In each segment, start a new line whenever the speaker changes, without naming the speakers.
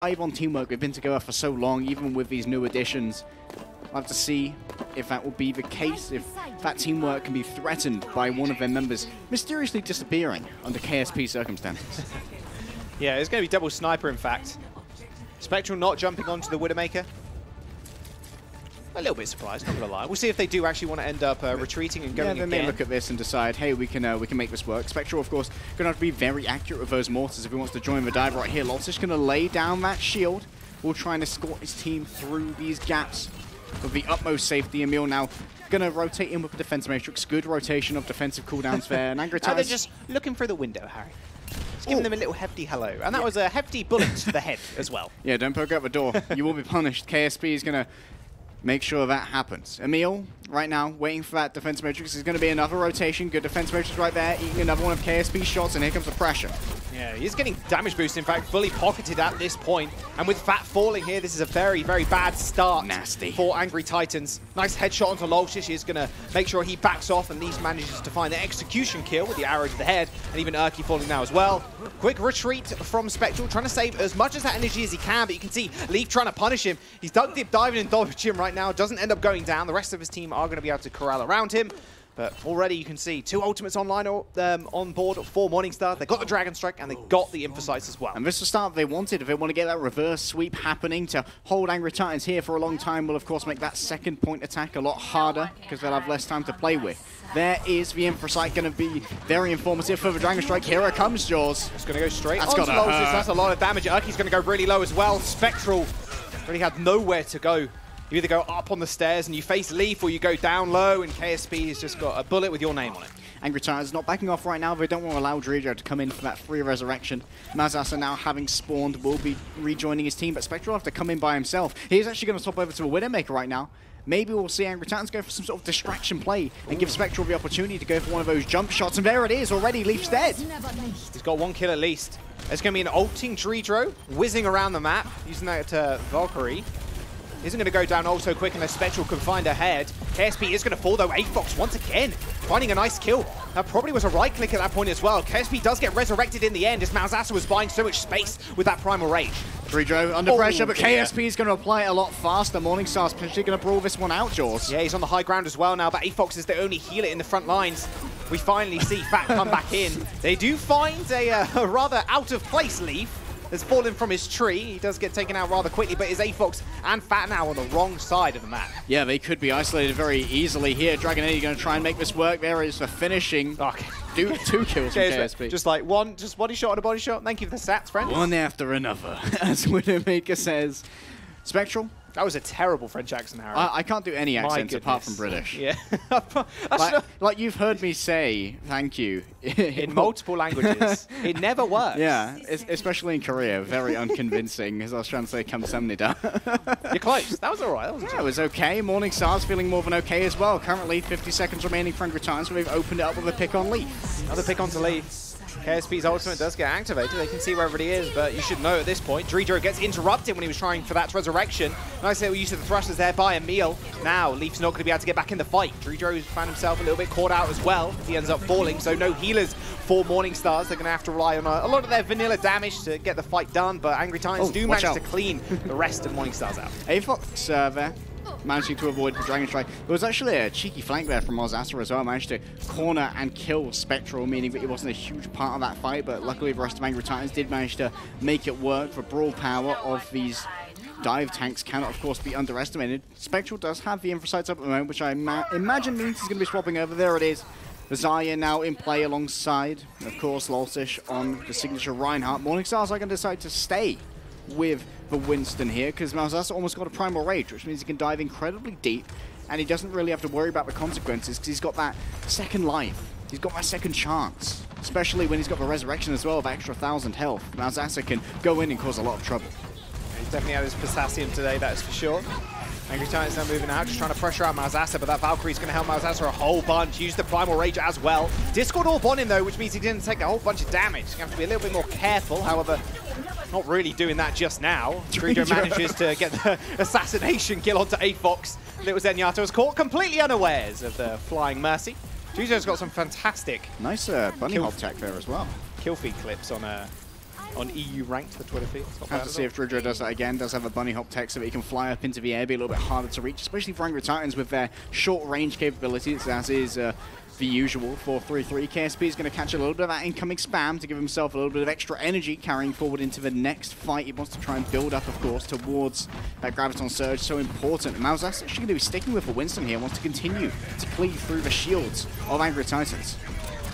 On teamwork, we've been together for so long, even with these new additions. I'll have to see if that will be the case, if that teamwork can be threatened by one of their members mysteriously disappearing under KSP circumstances.
Yeah, it's going to be double sniper, in fact. Spectral not jumping onto the Widowmaker. A little bit surprised, not going to lie. We'll see if they do actually want to end up retreating and going again.
They may look at this and decide, hey, we can make this work. Spectral, of course, going to have to be very accurate with those mortars if he wants to join the dive right here. Lot's going to lay down that shield. Will try and escort his team through these gaps with the utmost safety. Emil now going to rotate in with the defense matrix. Good rotation of defensive cooldowns there. And Angry
they're just looking through the window, Harry. Just giving them a little hefty hello. And that was a hefty bullet to the head as well.
Yeah, don't poke out the door. You will be punished. KSP is going to make sure that happens. Emil, right now, waiting for that defense matrix. There's going to be another rotation. Good defense matrix right there. Eating another one of KSP's shots, and here comes the pressure. Yeah,
he's getting damage boost, in fact, fully pocketed at this point. And with Fat falling here, this is a very, very bad start.
Nasty.
For Angry Titans. Nice headshot onto Lolshish. He's going to make sure he backs off, and these manages to find the execution kill with the arrow to the head. And even Urki falling now as well. Quick retreat from Spectral, trying to save as much of that energy as he can, but you can see Leaf trying to punish him. He's dug deep diving and dodging him right now. Doesn't end up going down. The rest of his team are going to be able to corral around him. But already you can see 2 ultimates online on board for Morningstar. They got the Dragon Strike and they got the Emphasize as well.
And this is the start they wanted. If they want to get that reverse sweep happening to hold Angry Titans here for a long time, will of course make that second point attack a lot harder because they'll have less time to play with. There is the Emphasize, going to be very informative for the Dragon Strike. Here it comes, Jaws.
It's going to go straight onto Lolshish. That's a lot of damage. Urki's going to go really low as well. Spectral really had nowhere to go. You either go up on the stairs and you face Leaf, or you go down low, and KSP has just got a bullet with your name on it.
Angry Titans not backing off right now. They don't want to allow Drijo to come in for that free resurrection. Mazasa now having spawned will be rejoining his team, but Spectral will have to come in by himself. He's actually going to swap over to a Widowmaker right now. Maybe we'll see Angry Titans go for some sort of distraction play and give Spectral the opportunity to go for one of those jump shots. And there it is, already Leaf's dead.
He's got 1 kill at least. There's going to be an ulting Drijo whizzing around the map, using that Valkyrie. Isn't going to go down all so quick unless Spectral can find a head. KSP is going to fall though. Aafox once again finding a nice kill. That probably was a right click at that point as well. KSP does get resurrected in the end as Malzasa was buying so much space with that Primal Rage.
Drijo under pressure, but KSP is going to apply it a lot faster. Morningstar's potentially going to brawl this one out, Jaws.
Yeah, he's on the high ground as well now, but Aafox is the only healer in the front lines. We finally see Fat come back in. They do find a rather out-of-place Leaf. Has fallen from his tree. He does get taken out rather quickly, but is Aafox and Fat now on the wrong side of the map.
Yeah, they could be isolated very easily here. Dragon Eddie going to try and make this work. There is the finishing.
Okay.
2 kills from KSP.
Just like one, just body shot and a body shot. Thank you for the stats, friend.
One after another, as Widowmaker says. Spectral.
That was a terrible French accent, Harry.
I can't do any accents apart from British.
Yeah.
like you've heard me say thank you
in multiple languages. It never works.
Yeah, especially in Korea. Very unconvincing, as I was trying to say kamsamnida.
You're close. That was all right.
It was okay. Morningstar's feeling more than okay as well. Currently 50 seconds remaining for Angry Titans, so they've opened it up with a pick on Leaf.
Another pick onto Leaf. KSP's ultimate does get activated. They can see wherever he is, but you should know at this point, Drijo gets interrupted when he was trying for that resurrection. Nice little use of the thrusters there by Emil. Now, Leaf's not going to be able to get back in the fight. Drijo found himself a little bit caught out as well. He ends up falling, so no healers for Morningstars. They're going to have to rely on a lot of their vanilla damage to get the fight done, but Angry Titans do manage to clean the rest of Morningstars out.
Aafox there. Managing to avoid the Dragon Strike. There was actually a cheeky flank there from Malzasa as well. Managed to corner and kill Spectral, meaning that he wasn't a huge part of that fight, but luckily the rest of Angry Titans did manage to make it work. The brawl power of these dive tanks cannot, of course, be underestimated. Spectral does have the Infrasights up at the moment, which I imagine means he's going to be swapping over. There it is. The Zarya now in play alongside, of course, Lolshish on the signature Reinhardt. Morningstars are going to decide to stay with the Winston here, because Malzasa almost got a Primal Rage, which means he can dive incredibly deep, and he doesn't really have to worry about the consequences, because he's got that second life. He's got that second chance, especially when he's got the Resurrection as well of extra 1,000 health. Malzasa can go in and cause a lot of trouble.
He's definitely had his potassium today, that's for sure. Angry Titans now moving out, just trying to pressure out Malzasa, but that Valkyrie's going to help Malzasa a whole bunch. Use the Primal Rage as well. Discord Orb on him though, which means he didn't take a whole bunch of damage. He's going to have to be a little bit more careful, however, not really doing that just now. Drijo manages to get the assassination kill onto Aafox. Little Zenyatta was caught completely unawares of the Flying Mercy. Drijo's got some fantastic
nice bunny hop tech there as well.
Kill feed clips on on EU Ranked, the Twitter feed.
Have to see if Tridd does that again. Does have a bunny hop tech so that he can fly up into the air, be a little bit harder to reach, especially for Angry Titans with their short range capabilities, as is the usual for 3-3. KSP is going to catch a little bit of that incoming spam to give himself a little bit of extra energy carrying forward into the next fight. He wants to try and build up, of course, towards that Graviton Surge, so important. Mouse actually going to be sticking with the Winston here, wants to continue to cleave through the shields of Angry Titans.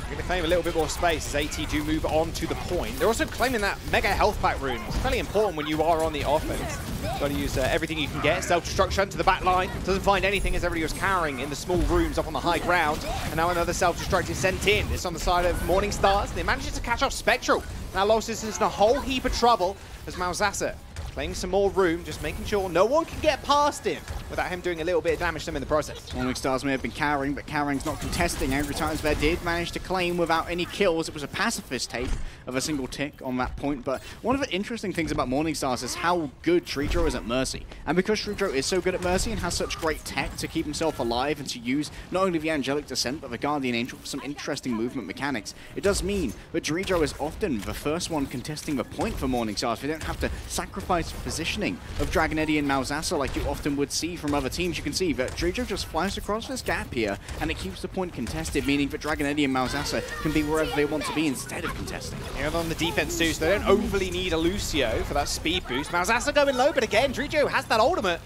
Going to claim a little bit more space as AT do move on to the point. They're also claiming that mega health pack rune. It's fairly important when you are on the offense. Got to use everything you can get. Self-destruction to the back line. Doesn't find anything as everybody was carrying in the small rooms up on the high ground. And now another self-destruct is sent in. It's on the side of Morning Stars. They managed to catch off Spectral. Now Losis is in a whole heap of trouble as Malzassa playing some more room, just making sure no one can get past him without him doing a little bit of damage to them in the process.
Morning Stars may have been cowering, but cowering's not contesting. Angry Titans there did manage to claim without any kills. It was a pacifist take of a single tick on that point, but one of the interesting things about Morning Stars is how good Tridd is at Mercy. And because Tridd is so good at Mercy and has such great tech to keep himself alive and to use not only the Angelic Descent, but the Guardian Angel for some interesting movement mechanics, it does mean that Tridd is often the first one contesting the point for Morning Stars. They don't have to sacrifice positioning of Dragon Eddy and Malzassa like you often would see from other teams. You can see that Tridd just flies across this gap here and it keeps the point contested, meaning that Dragon Eddy and Malzassa can be wherever they want to be instead of contesting.
And on the defense too, so they don't overly need a Lucio for that speed boost. Malzassa going low, but again, Tridd has that ultimate.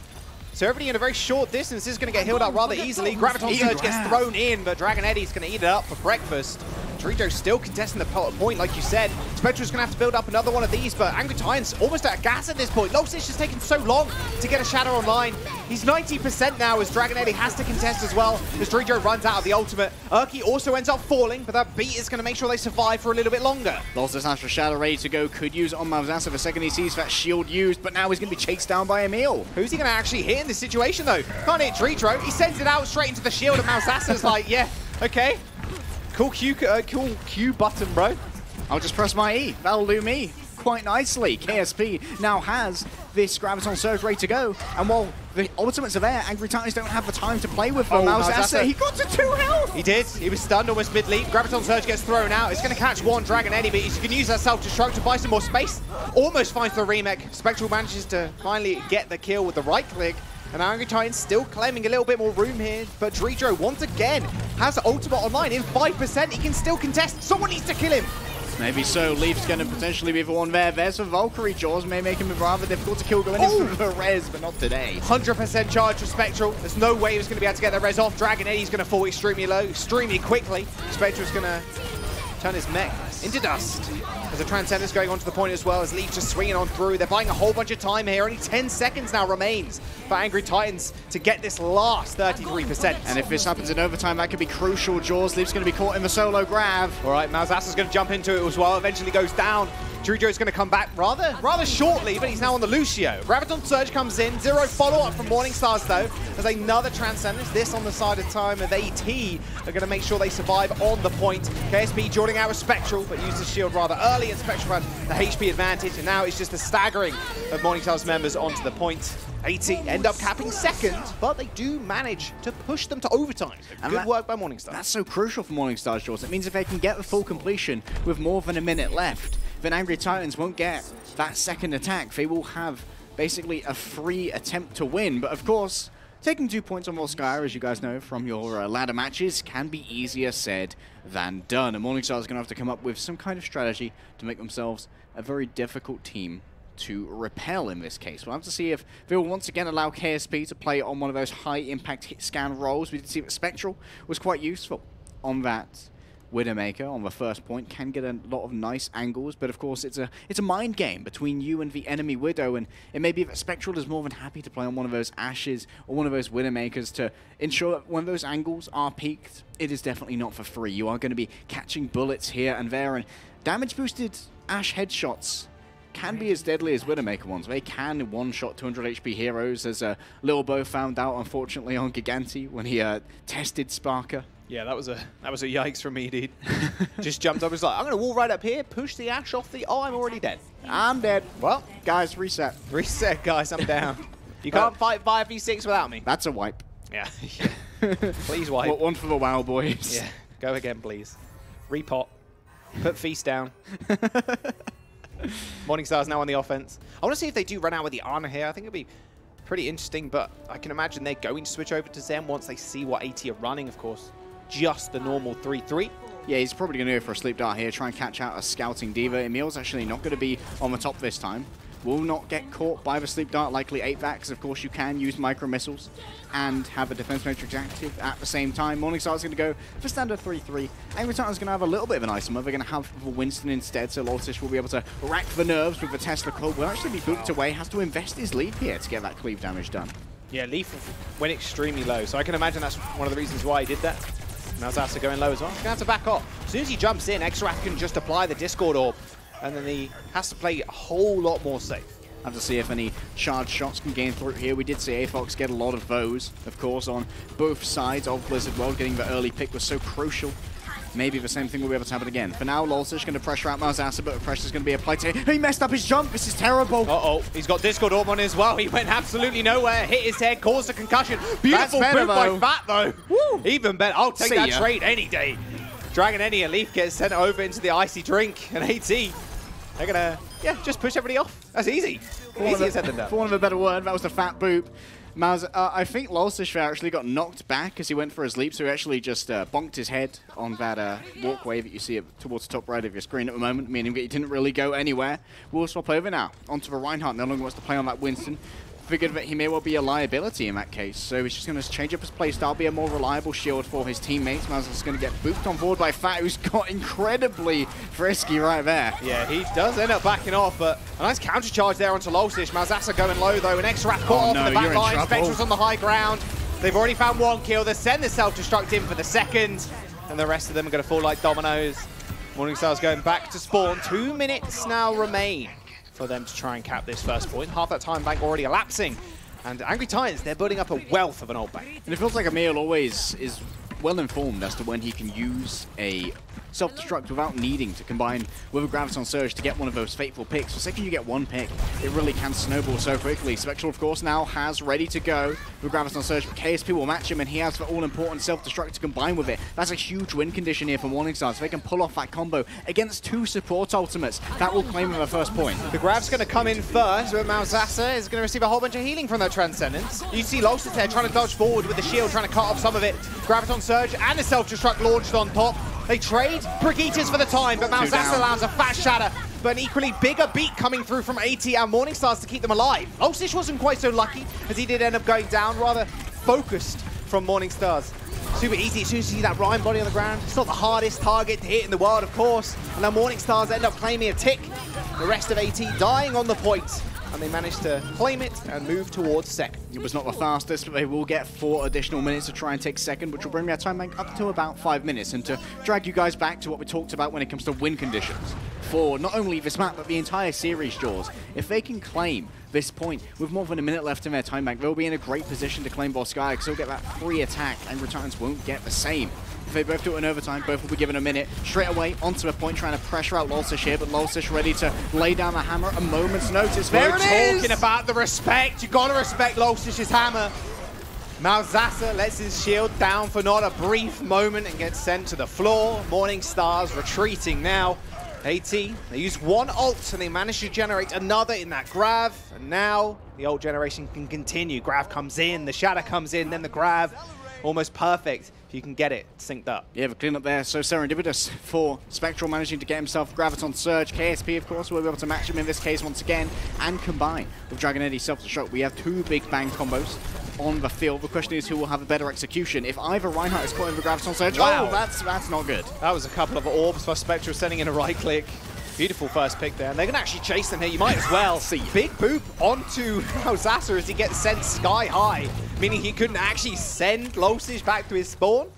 So everybody in a very short distance is going to get healed up rather easily. Graviton Surge gets thrown in, but Dragon Eddy's going to eat it up for breakfast. Tridd still contesting the point, like you said. Spectral's going to have to build up another one of these, but Angry Titans almost out of gas at this point. Losis has taken so long to get a Shadow online. He's 90% now as Dragon Eddy has to contest as well as Tridd runs out of the ultimate. Urki also ends up falling, but that beat is going to make sure they survive for a little bit longer.
Losis has for Shadow ready to go, could use it on Malzassa the second he sees that shield used, but now he's going to be chased down by Emil.
Who's he going to actually hit in this situation though? Can't hit Tridd. He sends it out straight into the shield, and Malzassa's like, yeah, okay. Cool Q button, bro.
I'll just press my E. That'll do me quite nicely. KSP now has this Graviton Surge ready to go. And while the ultimates are there, Angry Titans don't have the time to play with them. Malzassa, he got to 2 health.
He did. He was stunned almost mid-leap. Graviton Surge gets thrown out. It's going to catch one Dragon Eddy, but he can use that self-destruct to buy some more space. Almost finds the remake. Spectral manages to finally get the kill with the right click. And Angry Titans still claiming a little bit more room here, but Tridd once again has ultimate online in 5%. He can still contest. Someone needs to kill him.
Maybe so. Leaf's going to potentially be the one there. There's the Valkyrie. Jaws may make him rather difficult to kill going in for the res, but not today.
100% charge for Spectral. There's no way he was going to be able to get the res off. Dragon Eddy's going to fall extremely low, extremely quickly. Spectral's going to turn his mech into dust. There's a Transcendence going onto the point as well as Leaf just swinging on through. They're buying a whole bunch of time here. Only 10 seconds now remains for Angry Titans to get this last 33%.
And if this happens in overtime, that could be crucial. Jaws, Leaf's going to be caught in the solo grab.
All right, Malzassa's going to jump into it as well. Eventually goes down. Tridd is going to come back rather shortly, but he's now on the Lucio. Graviton Surge comes in. 0 follow-up from Morning Stars, though. There's another Transcendence. This on the side of time of AT are going to make sure they survive on the point. KSP joining out with Spectral, but used the shield rather early, and Spectral had the HP advantage, and now it's just a staggering of Morning Stars members onto the point. AT end up capping second, but they do manage to push them to overtime. So good work by Morning Stars.
That's so crucial for Morning Stars, Jaws. It means if they can get the full completion with more than a minute left, then Angry Titans won't get that second attack. They will have basically a free attempt to win. But of course, taking 2 points on Volskaya, as you guys know from your ladder matches, can be easier said than done. And Morning Stars are going to have to come up with some kind of strategy to make themselves a very difficult team to repel in this case. We'll have to see if they will once again allow KSP to play on one of those high-impact hit scan roles. We did see that Spectral was quite useful on that Widowmaker on the first point, can get a lot of nice angles, but of course it's a mind game between you and the enemy Widow, and it may be that Spectral is more than happy to play on one of those Ashes or one of those Widowmakers to ensure that when those angles are peaked, it is definitely not for free. You are going to be catching bullets here and there, and damage boosted Ash headshots can be as deadly as Widowmaker ones. They can one-shot 200 HP heroes, as Lil Bo found out, unfortunately, on Giganti when he tested Sparker.
Yeah, that was a yikes from me, dude. Just jumped up, was like, I'm going to wall right up here, push the Ash off the... Oh, I'm already dead.
I'm dead. Well, guys, reset.
Reset, guys, I'm down. You can't fight 5v6 without me.
That's a wipe.
Yeah. Please wipe.
One for the WoW boys.
Yeah, go again, please. Repot. Put Feast down. Morningstar's now on the offense. I want to see if they do run out with the Ana here. I think it'd be pretty interesting, but I can imagine they're going to switch over to Zen once they see what AT are running, of course. Just the normal 3-3.
Yeah, he's probably going to go for a sleep dart here, try and catch out a scouting diva. Emil's actually not going to be on the top this time. Will not get caught by the sleep dart, likely 8-back, because of course you can use micro missiles and have a defense matrix active at the same time. Morningstar's going to go for standard 3-3. Angry Titan's going to have a little bit of an isomer. They're going to have Winston instead, so Loltish will be able to rack the nerves with the Tesla Club. Will actually be booped away, has to invest his lead here to get that cleave damage done.
Yeah, Leaf went extremely low, so I can imagine that's one of the reasons why he did that. Malzahsa going low as well. He's going to have to back off. As soon as he jumps in, X-Wrath can just apply the Discord Orb, and then he has to play a whole lot more safe.
Have to see if any charged shots can gain through here. We did see AFOX get a lot of those, of course, on both sides of Blizzard World. Getting the early pick was so crucial. Maybe the same thing will be able to happen again. For now, Loltish going to pressure out Malzahsa, but the pressure's going to be applied to him. He messed up his jump. This is terrible.
Uh-oh. He's got Discord Orb on as well. He went absolutely nowhere. Hit his head, caused a concussion. Beautiful move by Fat, though. Woo. Even better. I'll take that trade any day. Dragon Any and Leaf gets sent over into the icy drink. And AT, they're going to, yeah, just push everybody off. That's easy. Easier said than done.
For want of a better word, that was the fat boop. I think Loltish actually got knocked back as he went for his leap, so he actually just bonked his head on that walkway that you see towards the top right of your screen at the moment, meaning that he didn't really go anywhere. We'll swap over now onto the Reinhardt. No longer wants to play on that Winston. Figured that he may well be a liability in that case, so he's just going to change up his playstyle, be a more reliable shield for his teammates. Malzah's going to get booped on board by Fat, who's got incredibly frisky right there.
Yeah, he does end up backing off, but a nice counter charge there onto Loltish. Malzahsa going low though, an X-Wrath caught off in the back line. Spectral's on the high ground. They've already found one kill. They send the self-destruct in for the second, and the rest of them are going to fall like dominoes. Morningstar's going back to spawn. 2 minutes now remain for them to try and cap this first point. Half that time bank already elapsing. And Angry Titans, they're building up a wealth of an old bank.
And it feels like Emil always is well informed as to when he can use a self-destruct without needing to combine with a Graviton Surge to get one of those fateful picks. The second you get one pick, it really can snowball so quickly. Spectral, of course, now has ready to go with Graviton Surge, but KSP will match him, and he has the all-important self-destruct to combine with it. That's a huge win condition here for Morningstar, so they can pull off that combo against 2 support ultimates. That will claim them a first point.
The grab's going to come in first, but Malzahsa is going to receive a whole bunch of healing from that Transcendence. You see Loltish there trying to dodge forward with the shield, trying to cut off some of it. Graviton Surge and a self-destruct launched on top. They trade Brigittes for the time, but Malzahsa lands a fat shatter, but an equally bigger beat coming through from AT and Morningstars to keep them alive. Loltish wasn't quite so lucky, as he did end up going down, rather focused from Morningstars. Super easy as soon as you see that Ryan body on the ground. It's not the hardest target to hit in the world, of course, and then Morningstars end up claiming a tick. The rest of AT dying on the point, and they managed to claim it and move towards second.
It was not the fastest, but they will get 4 additional minutes to try and take second, which will bring their time bank up to about 5 minutes. And to drag you guys back to what we talked about when it comes to win conditions for not only this map, but the entire series, Jaws. If they can claim this point with more than a minute left in their time bank, they'll be in a great position to claim Volskaya, because they'll get that free attack, and Titans won't get the same. If they both do it in overtime, both will be given a minute. Straight away onto the point, trying to pressure out Loltish here, but Loltish ready to lay down the hammer a moment's notice. There it is!
Talking about the respect. You got to respect Loltish's hammer. Malzahsa lets his shield down for not a brief moment and gets sent to the floor. Morningstars retreating now. AT, they used one ult and they managed to generate another in that Grav. And now the ult generation can continue. Grav comes in, the Shatter comes in, then the Grav. Almost perfect if you can get it synced up.
Yeah, the clean up there, so serendipitous for Spectral managing to get himself Graviton Surge. KSP, of course, will be able to match him in this case once again and combine with Dragon Eddie's self-destruct. We have 2 big bang combos on the field. The question is who will have a better execution. If either Reinhardt is caught in the Graviton Surge, wow, that's not good.
That was a couple of orbs for Spectral sending in a right click. Beautiful first pick there, and they're going to actually chase them here. You might as well see. Big boop onto Malzahsa as he gets sent sky high, meaning he couldn't actually send Loltish back to his spawn.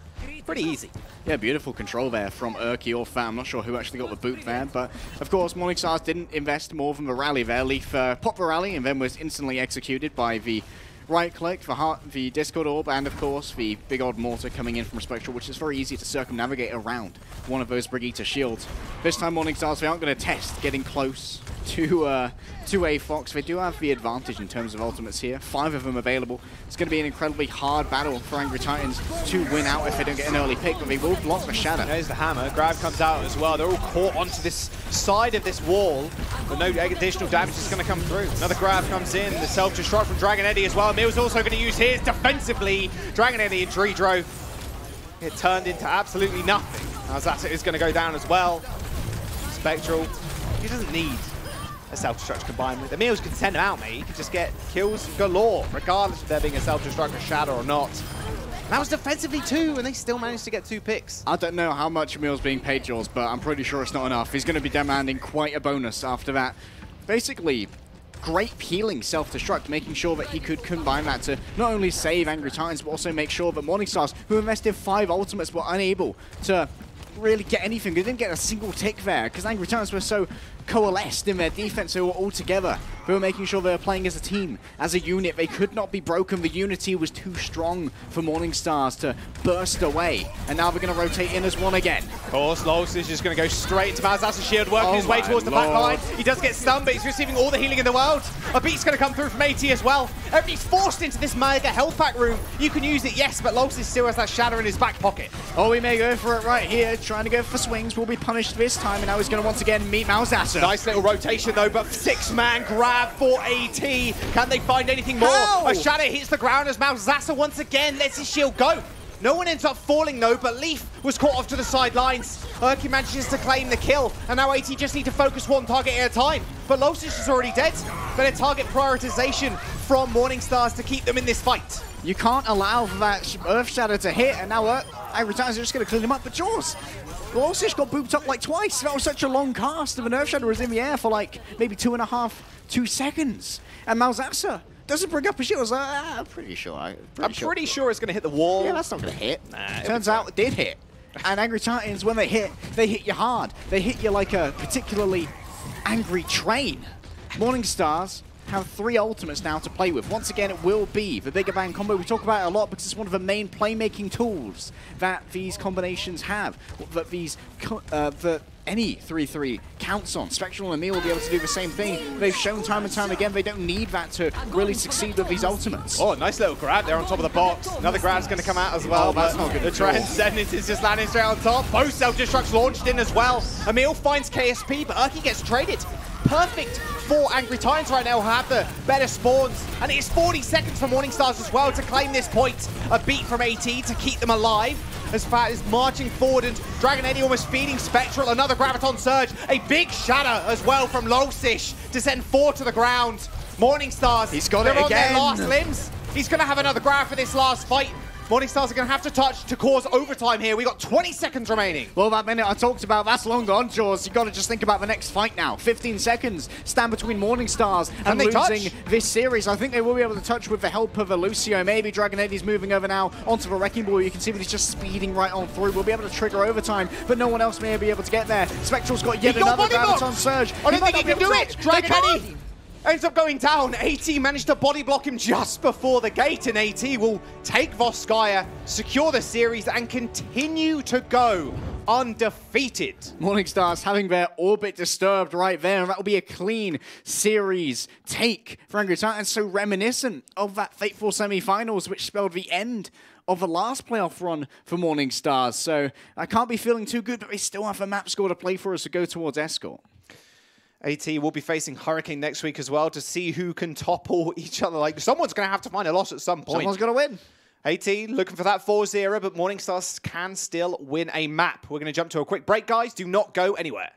Pretty easy.
Yeah, beautiful control there from Urki or Fam. I'm not sure who actually got the boot there, but of course Morningstars didn't invest more than the rally there. Leaf popped the rally and then was instantly executed by the right-click for the Discord Orb, and of course the big old mortar coming in from Spectral, which is very easy to circumnavigate around one of those Brigitte shields. This time Morningstars, they aren't going to test getting close to a Fox. They do have the advantage in terms of ultimates here. 5 of them available. It's going to be an incredibly hard battle for Angry Titans to win out if they don't get an early pick, but they will block the Shadow.
There's the hammer. Grab comes out as well. They're all caught onto this side of this wall, but no additional damage is going to come through. Another grab comes in. The self-destruct from Dragon Eddie as well. Mill's also going to use his defensively. Dragon Eddie and Dredro. It turned into absolutely nothing. Now Zander is going to go down as well. Spectral, he doesn't need a self-destruct combined with. The Meals can send him out, mate. He can just get kills galore, regardless of there being a self-destruct, a Shadow or not. And that was defensively too, and they still managed to get 2 picks.
I don't know how much Emil's being paid, Jaws, but I'm pretty sure it's not enough. He's going to be demanding quite a bonus after that. Basically, great healing self-destruct, making sure that he could combine that to not only save Angry Titans, but also make sure that Morningstars, who invested 5 ultimates, were unable to really get anything. They didn't get a single tick there because Angry Titans were so coalesced in their defense. They were all together. They were making sure they were playing as a team, as a unit. They could not be broken. The unity was too strong for Morningstars to burst away. And now they're going to rotate in as one again.
Of course, Lols is just going to go straight into Malzas's shield, working his way towards the back line. He does get stunned, but he's receiving all the healing in the world. A beat's going to come through from AT as well. Everybody's forced into this mega health pack room. You can use it, yes, but Lols still has that Shadow in his back pocket.
Oh, he may go for it right here. Trying to go for swings. Will be punished this time, and now he's going to once again meet Malzasa.
Nice little rotation though, but 6-man grab for AT. Can they find anything more?
How?
A Shadow hits the ground as Malzasa once again lets his shield go. No one ends up falling though, but Leaf was caught off to the sidelines. Erky manages to claim the kill, and now AT just need to focus one target at a time. But Losish is already dead. But a target prioritization from Morningstars to keep them in this fight.
You can't allow for that Earth Shadow to hit, and now Angry Titans are just going to clean him up. But Jaws, Losish got booped up like twice. That was such a long cast of an Earth Shadow was in the air for like maybe 2 seconds. And Malzasa doesn't bring up a shield. I'm pretty sure. I'm
pretty sure it's going to hit the wall.
Yeah, that's not going to hit. Turns out it did hit. And Angry Titans, when they hit you hard. They hit you like a particularly angry train. Morningstars have 3 ultimates now to play with. Once again, it will be the Bigger Bang combo. We talk about it a lot because it's one of the main playmaking tools that these combinations have, that these any 3-3 counts on. Spectral and Emil will be able to do the same thing. They've shown time and time again they don't need that to really succeed with these ultimates.
Oh, nice little grab there on top of the box. Another grab's going to come out as well.
Oh, that's not good.
The Transcendence is just landing straight on top. Both self-destructs launched in as well. Emil finds KSP, but Erky gets traded. Perfect for Angry Titans right now, who have the better spawns. And it's 40 seconds for Morningstars as well to claim this point. A beat from AT to keep them alive. As Fat is marching forward, and Dragon Eddie almost feeding Spectral. Another Graviton Surge. A big Shadow as well from Losish to send 4 to the ground. Morningstars,
he's got it again.
They're on their last limbs. He's going to have another grab for this last fight. Morningstars are going to have to touch to cause overtime here. We got 20 seconds remaining.
Well, that minute I talked about, that's long gone, Jaws. You've got to just think about the next fight now. 15 seconds stand between Morningstars and losing this series. I think they will be able to touch with the help of a Lucio. Maybe Dragon Eddie's moving over now onto the Wrecking Ball. You can see that he's just speeding right on through. We'll be able to trigger overtime, but no one else may be able to get there. Spectral's got yet another Graviton Surge.
I don't think he can do it. Dragon Eddie ends up going down. AT managed to body block him just before the gate, and AT will take Voskaya, secure the series, and continue to go undefeated.
Morningstars having their orbit disturbed right there, and that will be a clean series take for Angry Titans, so reminiscent of that fateful semi-finals, which spelled the end of the last playoff run for Morningstars. So I can't be feeling too good, but they still have a map score to play for us to go towards Escort.
AT will be facing Hurricane next week as well to see who can topple each other. Like, someone's going to have to find a loss at some point.
Someone's going to win.
AT looking for that 4-0, but Morningstars can still win a map. We're going to jump to a quick break, guys. Do not go anywhere.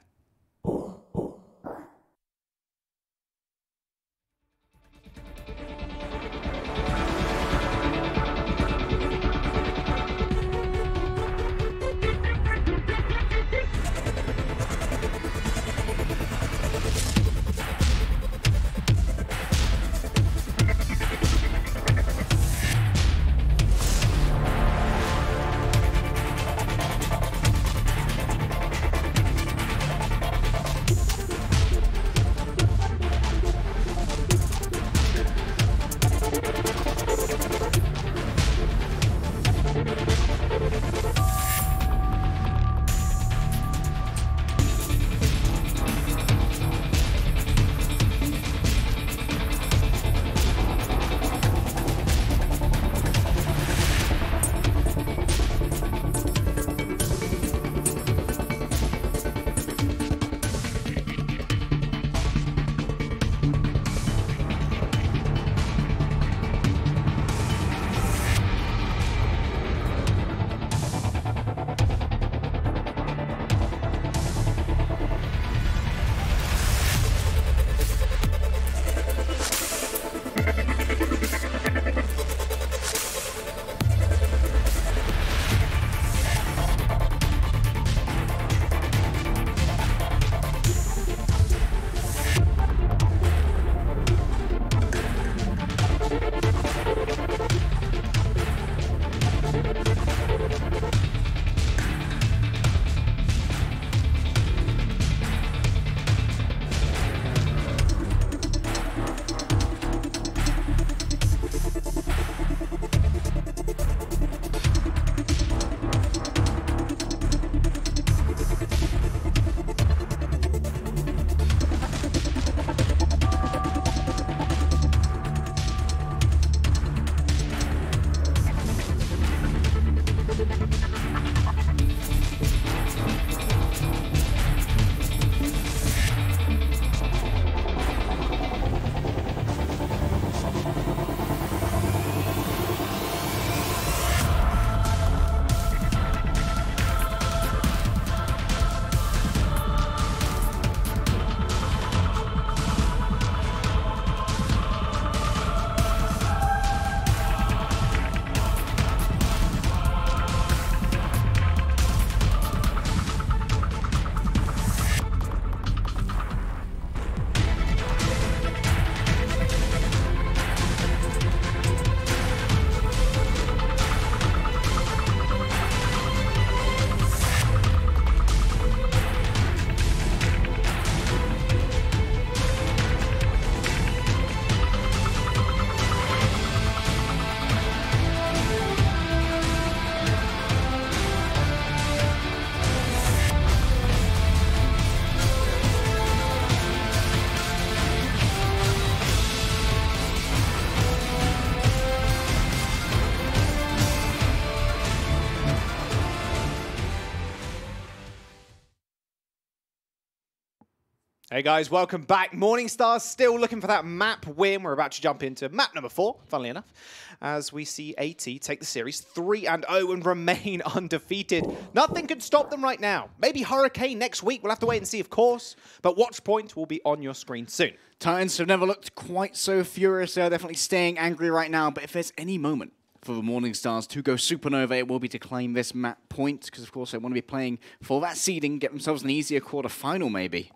Hey guys, welcome back. Morningstar's still looking for that map win. We're about to jump into map number 4, funnily enough, as we see AT take the series 3-0 and remain undefeated. Nothing can stop them right now. Maybe Hurricane next week. We'll have to wait and see, of course. But watch point will be on your screen soon.
Titans have never looked quite so furious. They're definitely staying angry right now. But if there's any moment for the Morningstars to go supernova, it will be to claim this map point, because of course they want to be playing for that seeding, get themselves an easier quarterfinal maybe,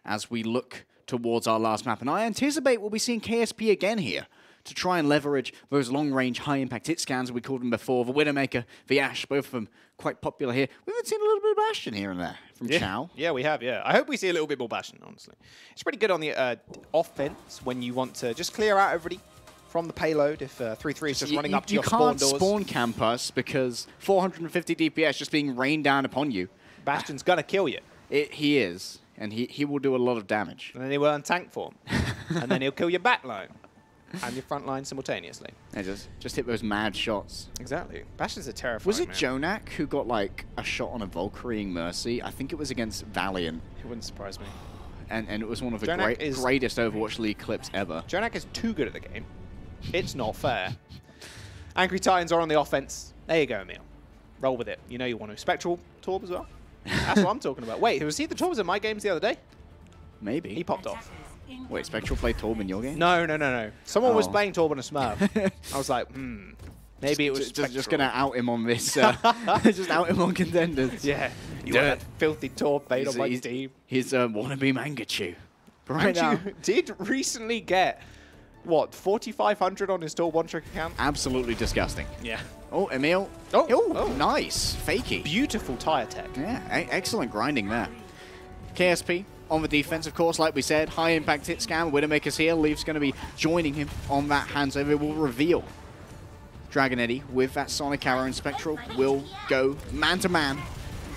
as we look towards our last map. And I anticipate we'll be seeing KSP again here to try and leverage those long-range, high-impact hit scans we called them before. The Widowmaker, the Ashe, both of them quite popular here. We've seen a little bit of Bastion here and there from Chow.
Yeah, we have, yeah. I hope we see a little bit more Bastion, honestly. It's pretty good on the offense when you want to just clear out everybody from the payload if 3-3 is just running up to your spawn doors.
You can't spawn camp us because 450 DPS just being rained down upon you.
Bastion's going to kill you.
He is, and he will do a lot of damage.
And then he will untank form. And then he'll kill your back line and your front line simultaneously.
Yeah, just hit those mad shots.
Exactly. Bastion's a terrifying
Was it
man.
Jonak who got like a shot on a Valkyrieing Mercy? I think it was against Valiant.
It wouldn't surprise me.
And it was one of the greatest Overwatch League clips ever.
Jonak is too good at the game. It's not fair. Angry Titans are on the offense. There you go, Emil. Roll with it. You know you want to. Spectral Torb as well. That's what I'm talking about. Wait, was he the Torbs in my games the other day?
Maybe.
He popped off.
Wait, Spectral played Torb in your game?
No. Someone was playing Torb on a Smurf. I was like, maybe it was
just going to out him on this. Just out him on Contenders.
Yeah. You want that filthy Torb bait on my team.
He's wannabe Mangachu. Right now.
Did recently get, what, 4,500 on his Torb one-trick account?
Absolutely disgusting.
Yeah.
Oh, Emil. Oh, nice. Fakey.
Beautiful tire tech.
Yeah, excellent grinding there. KSP on the defense, of course, like we said. High impact hit scan. Widowmaker's here. Leaf's going to be joining him on that handover. Will reveal Dragon Eddy with that Sonic Arrow, and Spectral will go man-to-man.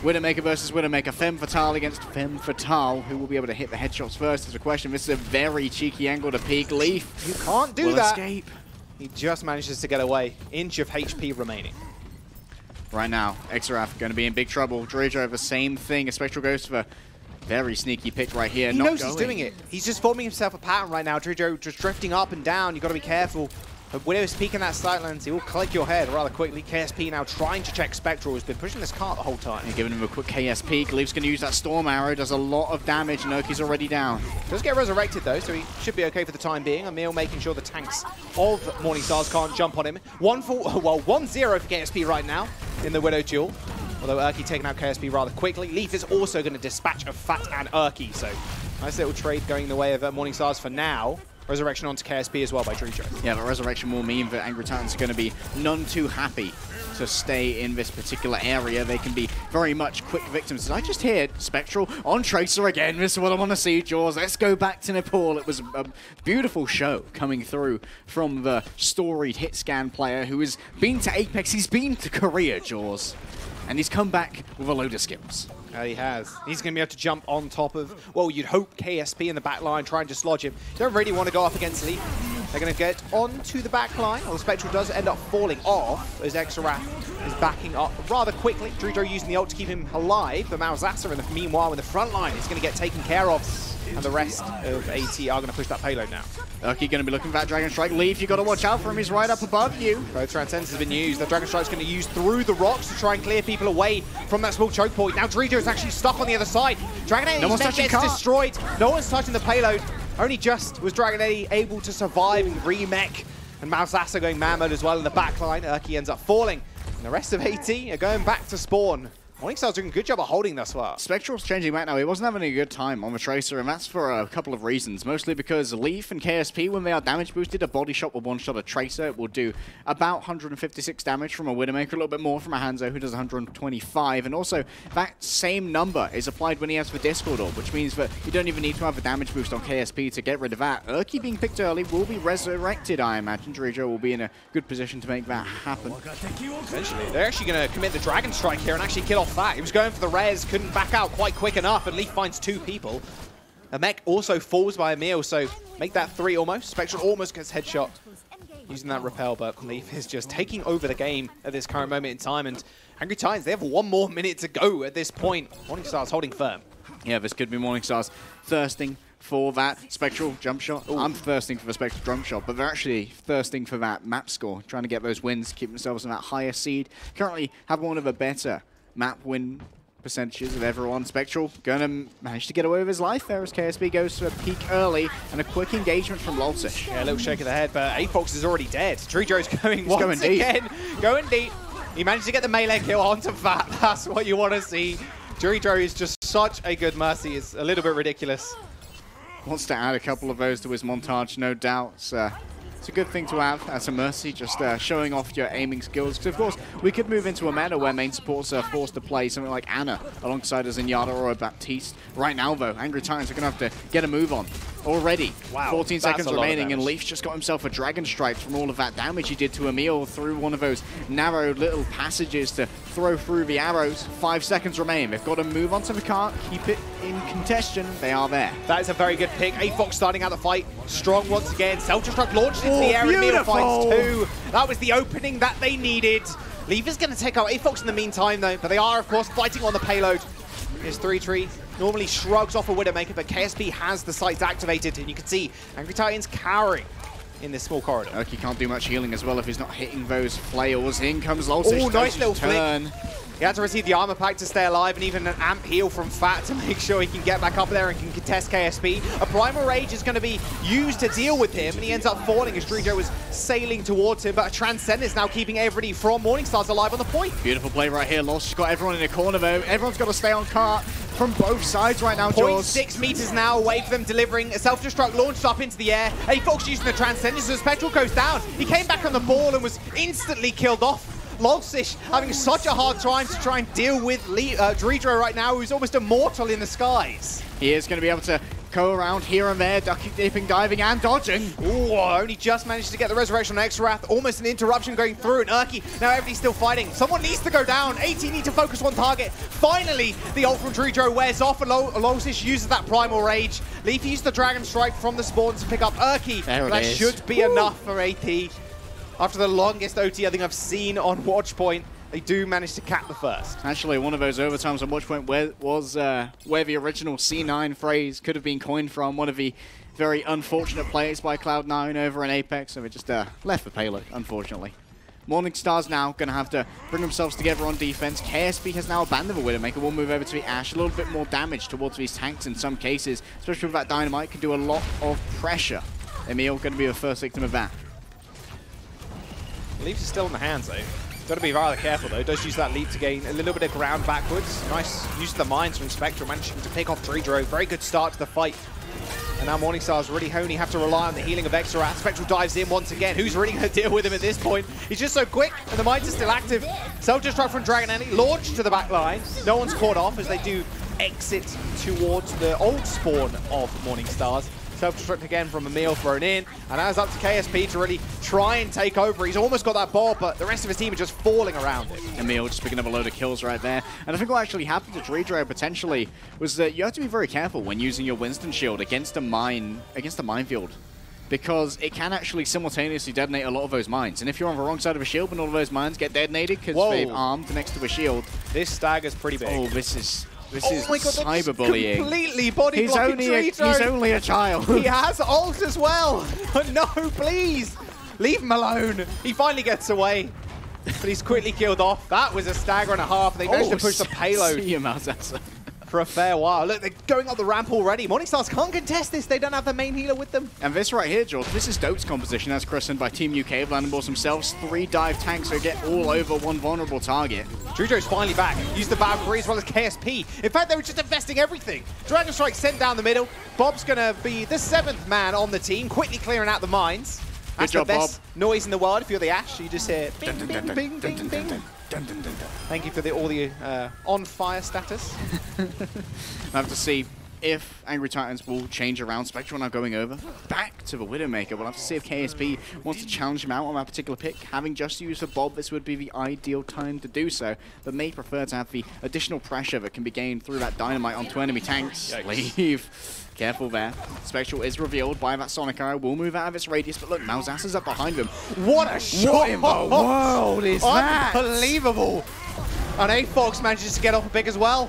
Widowmaker versus Widowmaker. Femme Fatale against Femme Fatale. Who will be able to hit the headshots first is a question. This is a very cheeky angle to peek. Leaf.
You can't do that.
Escape.
He just manages to get away. Inch of HP remaining.
Right now, Xerath going to be in big trouble. Dredger, the same thing. A Spectral goes for a very sneaky pick right here.
He knows he's doing it. He's just forming himself a pattern right now. Dredger just drifting up and down. You've got to be careful. But Widow's peeking that sightlines. He will click your head rather quickly. KSP now trying to check Spectral, who's been pushing this cart the whole time.
You're giving him a quick KS peek. Leaf's going to use that Storm Arrow. Does a lot of damage. Noki's already down.
Does get resurrected though, so he should be okay for the time being. Emil making sure the tanks of Morningstars can't jump on him. 1-0 for KSP right now in the Widow duel. Although Urki taking out KSP rather quickly. Leaf is also going to dispatch of Fat and Urki, so nice little trade going the way of Morningstars for now. Resurrection onto KSP as well by Dredger.
Yeah, but Resurrection will mean that Angry Titans are going to be none too happy to stay in this particular area. They can be very much quick victims. Did I just hear Spectral on Tracer again? This is what I want to see, Jaws. Let's go back to Nepal. It was a beautiful show coming through from the storied hit scan player who has been to Apex. He's been to Korea, Jaws. And he's come back with a load of skills.
He has. He's going to be able to jump on top of, well, you'd hope KSP in the back line, trying to dislodge him. Don't really want to go up against Leaf. They're going to get onto the back line. Well, the Spectral does end up falling off as Xerath is backing up rather quickly. Dredger using the ult to keep him alive. But Malzasser, in the meanwhile, in the front line, is going to get taken care of. And the rest of AT are going to push that payload now.
Urki going to be looking for that Dragon Strike. Leaf, you got to watch out for him. He's right up above you.
Both Transcendence has been used. The Dragon Strike's going to use through the rocks to try and clear people away from that small choke point. Now Dredger is actually stuck on the other side. Dragon Eddy's neck gets destroyed. No one's touching the payload. Only just was Dragon Eddy able to survive and remech. And Malzasser going man mode as well in the back line. Urki ends up falling. And the rest of AT are going back to spawn. Morningstar's doing a good job of holding thus far.
Spectral's changing back now. He wasn't having a good time on the Tracer, and that's for a couple of reasons. Mostly because Leaf and KSP, when they are damage boosted, a body shot will one-shot a Tracer. It will do about 156 damage from a Widowmaker, a little bit more from a Hanzo, who does 125. And also, that same number is applied when he has the Discord Orb, which means that you don't even need to have a damage boost on KSP to get rid of that. Urki being picked early will be resurrected, I imagine. Dredger will be in a good position to make that happen.
Eventually, they're actually going to commit the Dragon Strike here and actually kill off that. He was going for the res, couldn't back out quite quick enough, and Leaf finds 2 people. A mech also falls by Emil, so make that 3 almost. Spectral almost gets headshot using that repel, but Leaf is just taking over the game at this current moment in time, and Angry Titans, they have 1 more minute to go at this point. Morningstar's holding firm.
Yeah, this could be Morningstar's thirsting for that Spectral jump shot. Ooh. I'm thirsting for the Spectral jump shot, but they're actually thirsting for that map score, trying to get those wins, keep themselves in that higher seed. Currently have one of the better map win percentages of everyone. Spectral going to manage to get away with his life there as KSP goes to a peak early and a quick engagement from Lolsish.
Yeah, a little shake of the head, but Aafox is already dead. Tridd's going once again. Going deep. He managed to get the melee kill onto Fat. That's what you want to see. Tridd is just such a good mercy. It's a little bit ridiculous.
Wants to add a couple of those to his montage, no doubt. It's a good thing to have as a mercy, just showing off your aiming skills. Because, of course, we could move into a meta where main supports are forced to play something like Ana alongside a Zenyatta or a Baptiste. Right now, though, Angry Titans are going to have to get a move on already. Wow, 14 seconds remaining, and Leaf's just got himself a Dragon Strike from all of that damage he did to Emil through one of those narrow little passages to throw through the arrows. 5 seconds remain. They've got to move onto the cart, keep it in contention. They are there.
That is a very good pick. Aafox starting out the fight strong once again. Self-destruct launched into the air. Emil finds 2. That was the opening that they needed. Leaf is going to take out Aafox in the meantime, though, but they are, of course, fighting on the payload. Here's 3-3. Normally shrugs off a Widowmaker, but KSP has the sights activated, and you can see Angry Titans cowering in this small corridor.
He can't do much healing as well if he's not hitting those flails. In comes Lolsish.
Oh, nice little turn. He had to receive the armor pack to stay alive, and even an amp heal from Fat to make sure he can get back up there and can contest KSP. A Primal Rage is going to be used to deal with him, and he ends up falling as Tridd was sailing towards him, but a Transcend is now keeping everybody from Morningstars alive on the point.
Beautiful play right here. Lolsish got everyone in a corner, though. Everyone's got to stay on cart from both sides right now, Jaws.
0.6 meters now away from them delivering a self-destruct launched up into the air. Aafox using the Transcend as the Spectral goes down. He came back on the ball and was instantly killed off. Lolsish having such a hard time to try and deal with Tridd right now, who's almost immortal in the skies.
He is going to be able to go around here and there, ducking, dipping, diving, and dodging.
Ooh, only just managed to get the Resurrection on X-Wrath. Almost an interruption going through, and now everybody's still fighting. Someone needs to go down. 18 need to focus one target. Finally, the ult from Tridd wears off, and Lolsish uses that Primal Rage. Leaf used the Dragon Strike from the spawn to pick up Urki. That should be enough for AP. After the longest OT I think I've seen on Watchpoint, they do manage to cap the first.
Actually, one of those overtimes on Watchpoint where the original C9 phrase could have been coined from. One of the very unfortunate plays by Cloud9 over in Apex, so they just left the payload, unfortunately. Morningstar's now going to have to bring themselves together on defense. KSP has now abandoned the Widowmaker. We'll move over to the Ashe. A little bit more damage towards these tanks in some cases, especially with that Dynamite, can do a lot of pressure. Emil going to be the first victim of that.
Leafs is still in the hands, though. Got to be rather careful, though. Does use that leap to gain a little bit of ground backwards. Nice use of the mines from Spectral, managing to pick off Tridd. Very good start to the fight. And now Morningstars really only have to rely on the healing of Exorat. Spectral dives in once again. Who's really going to deal with him at this point? He's just so quick, and the mines are still active. Self-destruct from Dragon Annie, launched to the back line. No one's caught off as they do exit towards the old spawn of Morningstars. Self-destruct again from Emil thrown in, and now it's up to KSP to really try and take over. He's almost got that ball, but the rest of his team are just falling around it.
Emil just picking up a load of kills right there. And I think what actually happened to Tridd potentially was that you have to be very careful when using your Winston shield against a minefield, because it can actually simultaneously detonate a lot of those mines. And if you're on the wrong side of a shield, when all of those mines get detonated because they've armed next to a shield.
This stagger's pretty big.
Oh, this is cyberbullying.
Completely body blocking
he's only a child.
He has ult as well. No, please. Leave him alone. He finally gets away. But he's quickly killed off. That was a stagger and a half. They managed to push the payload for a fair while. Look, they're going up the ramp already. Morningstars can't contest this. They don't have the main healer with them.
And this right here, George, this is Dope's composition as christened by Team UK. Blandenballs themselves, 3 dive tanks who get all over one vulnerable target.
Tridd's finally back. Used the Valkyrie as well as KSP. In fact, they were just investing everything. Dragon Strike sent down the middle. Bob's going to be the 7th man on the team, quickly clearing out the mines. That's the best noise in the world. If you're the Ashe, you just hear bing, bing, bing, bing, bing. Thank you for all the on-fire status.
I have to see if Angry Titans will change around. Spectral now going over back to the Widowmaker. We'll have to see if KSP wants to challenge him out on that particular pick. Having just used the Bob, this would be the ideal time to do so, but may prefer to have the additional pressure that can be gained through that Dynamite onto enemy tanks.
Yikes.
Leave. Careful there. Spectral is revealed by that Sonic Arrow. Will move out of its radius, but look, Malzahs is up behind him.
What a shot!
What in the world is that?
Unbelievable! And Aafox manages to get off a pick as well.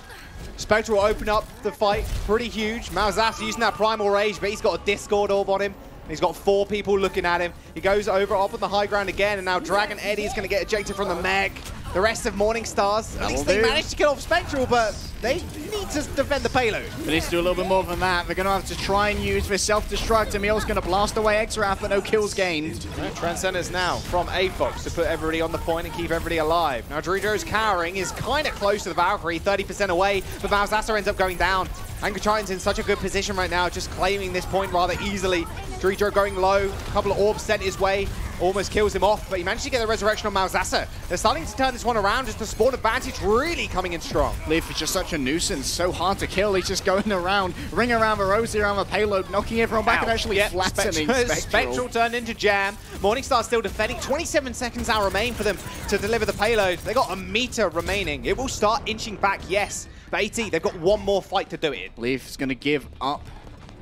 Spectre will open up the fight pretty huge. Malzahs using that Primal Rage, but he's got a Discord orb on him. He's got 4 people looking at him. He goes over up on the high ground again, and now Dragon Eddie is going to get ejected from the mech. The rest of Morningstars, at least they managed to kill off Spectral, but they need to defend the payload.
They need to do a little bit more than that. They're going to have to try and use this self-destruct. Emil's going to blast away Exraf, but no kills gained.
Transcenders now from AFOX to put everybody on the point and keep everybody alive. Now Dredro's cowering is kind of close to the Valkyrie, 30% away, but Malzahs ends up going down. Angry Titan's in such a good position right now, just claiming this point rather easily. Dredro going low, a couple of orbs sent his way, almost kills him off, but he managed to get the resurrection on Malzahs. They're starting to turn this one around, just the spawn advantage really coming in strong.
Leaf is just such a nuisance, so hard to kill. He's just going around, ring around the rosy around the payload, knocking everyone back and actually flattening Spectral.
Spectral turned into jam. Morningstar still defending. 27 seconds now remain for them to deliver the payload. They got a meter remaining. It will start inching back, yes. But AT, they've got one more fight to do it in.
Leaf's going to give up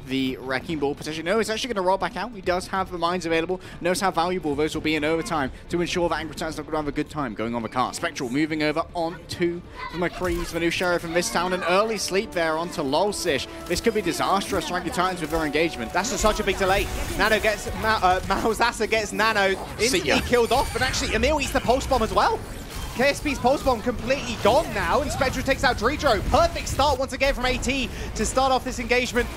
the Wrecking Ball potentially. No, he's actually going to roll back out. He does have the mines available, knows how valuable those will be in overtime to ensure that Angry Titan's not going to have a good time going on the cart. Spectral moving over onto the McCree's, the new sheriff from this town. An early sleep there onto Lolsish. This could be disastrous for Angry Titans with their engagement.
That's just such a big delay. Nano gets, Malzahs gets Nano instantly killed off, but actually Emil eats the Pulse Bomb as well. KSP's Pulse Bomb completely gone now, and Spectral takes out Dredro. Perfect start once again from AT to start off this engagement.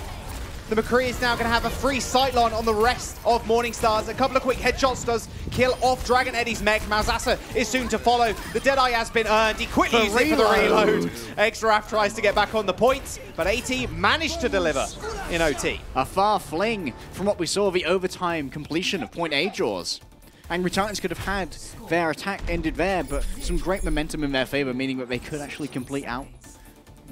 The McCree is now going to have a free sightlon on the rest of Morningstars. A couple of quick headshots does kill off Dragon Eddie's mech. Malzahs is soon to follow. The Deadeye has been earned. He quickly uses it for the reload. Exraf tries to get back on the points, but AT managed to deliver in OT.
A far fling from what we saw, the overtime completion of point A draws. Angry Titans could have had their attack ended there, but some great momentum in their favor, meaning that they could actually complete out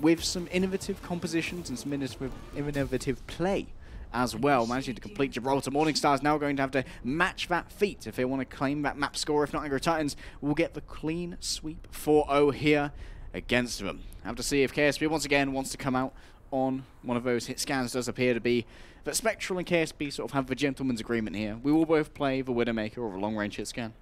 with some innovative compositions and some innovative play as well, managing to complete Gibraltar. Morningstar's now going to have to match that feat if they want to claim that map score. If not, Angry Titans will get the clean sweep 4-0 here against them. Have to see if KSP once again wants to come out on one of those hit scans. Does appear to be that Spectral and KSP sort of have the gentleman's agreement here. We will both play the Widowmaker or a long-range hit scan.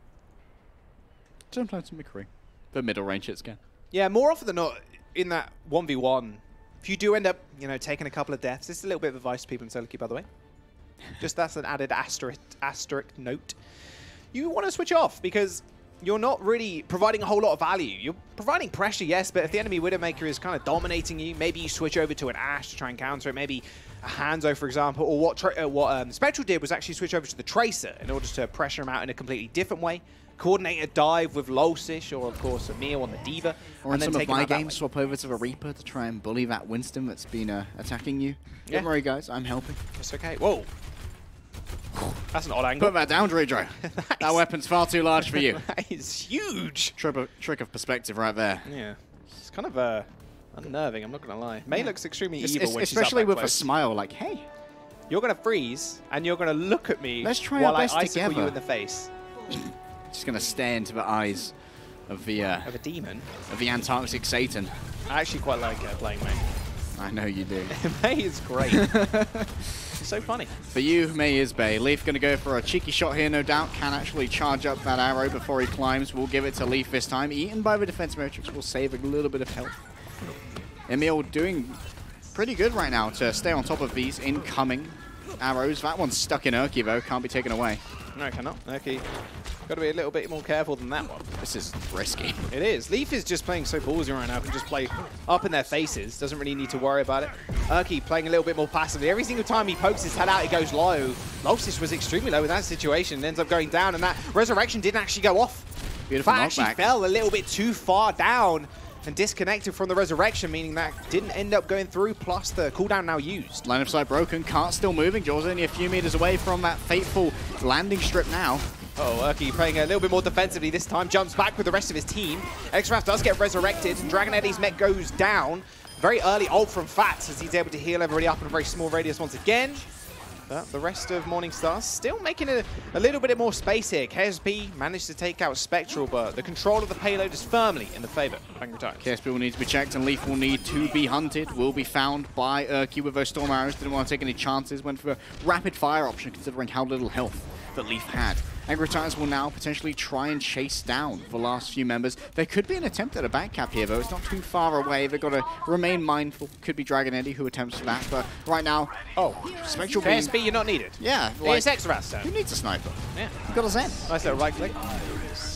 Sometimes a McCree, the middle-range hit scan.
Yeah, more often than not, in that 1v1, if you do end up, you know, taking a couple of deaths, this is a little bit of advice to people in solo queue, by the way. Just that's an added asterisk note. You want to switch off because you're not really providing a whole lot of value. You're providing pressure, yes, but if the enemy Widowmaker is kind of dominating you, maybe you switch over to an Ashe to try and counter it, maybe a Hanzo, for example, or what Spectral did was actually switch over to the Tracer in order to pressure him out in a completely different way. Coordinate a dive with Lolsish or, of course, Emil on the D.Va.
Or in some of my games, swap over to the Reaper to try and bully that Winston that's been attacking you. Yeah. Don't worry, guys, I'm helping.
It's okay. Whoa. That's an odd angle.
Put that down, Dredro. That weapon's far too large for you.
That is huge.
Trick of perspective right there.
Yeah. It's kind of unnerving, I'm not going to lie. May looks extremely evil when
especially
she's
with a smile like, hey.
You're going to freeze, and you're going to look at me
Let's try
while
our best
I icicle
together.
you in the face.
Just going to stare into the eyes of the...
of a demon?
Of the Antarctic Satan.
I actually quite like playing May.
I know you do.
May is great. It's so funny.
For you, May is Bay. Leaf going to go for a cheeky shot here, no doubt. Can actually charge up that arrow before he climbs. We'll give it to Leaf this time. Eaten by the defense matrix will save a little bit of health. Emil doing pretty good right now to stay on top of these incoming arrows. That one's stuck in Urki, though. Can't be taken away.
No, it cannot. Urki, got to be a little bit more careful than that one.
This is risky.
It is. Leaf is just playing so ballsy right now. Can just play up in their faces. Doesn't really need to worry about it. Urki playing a little bit more passively. Every single time he pokes his head out, it goes low. Lolsish was extremely low in that situation. Ends up going down, and that resurrection didn't actually go off.
Beautiful
That actually fell a little bit too far down and disconnected from the resurrection, meaning that didn't end up going through, plus the cooldown now used.
Line of sight broken, cart still moving. Jaws only a few meters away from that fateful landing strip now.
Oh, Urki playing a little bit more defensively this time, jumps back with the rest of his team. Exraf does get resurrected, and Dragon Eddie's mech goes down. Very early ult from Fats as he's able to heal everybody up in a very small radius once again. But the rest of Morningstar still making a little bit more space here. KSP managed to take out Spectral, but the control of the payload is firmly in the favor of Angry Titans.
KSP will need to be checked, and Leaf will need to be hunted. Will be found by Urki with those Storm Arrows. Didn't want to take any chances. Went for a rapid fire option, considering how little health that Leaf had Angry Titans will now potentially try and chase down the last few members. There could be an attempt at a back cap here, though. It's not too far away. They've got to remain mindful. Could be Dragon Eddie who attempts for that, but right now, Spectral Beam.
KSP, you're not needed.
Yeah.
Like, it's extra fast.
Who needs a sniper?
Yeah.
You've got a Zen.
Nice little right click.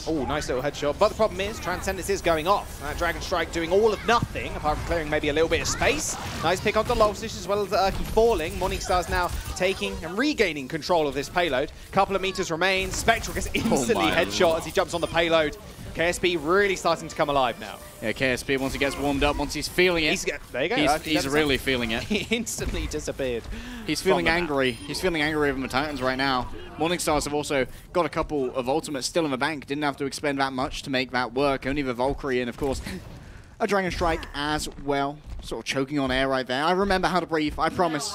Oh, nice little headshot. But the problem is, Transcendence is going off. Dragon Strike doing all of nothing, apart from clearing maybe a little bit of space. Nice pick onto Lowsish, as well as the Urki falling. Morningstar's now taking and regaining control of this payload. Couple of meters remain. Spectral gets instantly headshot as he jumps on the payload. KSP really starting to come alive now.
Yeah, KSP, once he gets warmed up, once he's feeling it.
There you go.
He's really feeling it.
He instantly disappeared.
He's feeling angry. He's feeling angry over the Titans right now. Morningstars have also got a couple of ultimates still in the bank. Didn't have to expend that much to make that work. Only the Valkyrie and, of course, a Dragon Strike as well. Sort of choking on air right there. I remember how to breathe, I promise.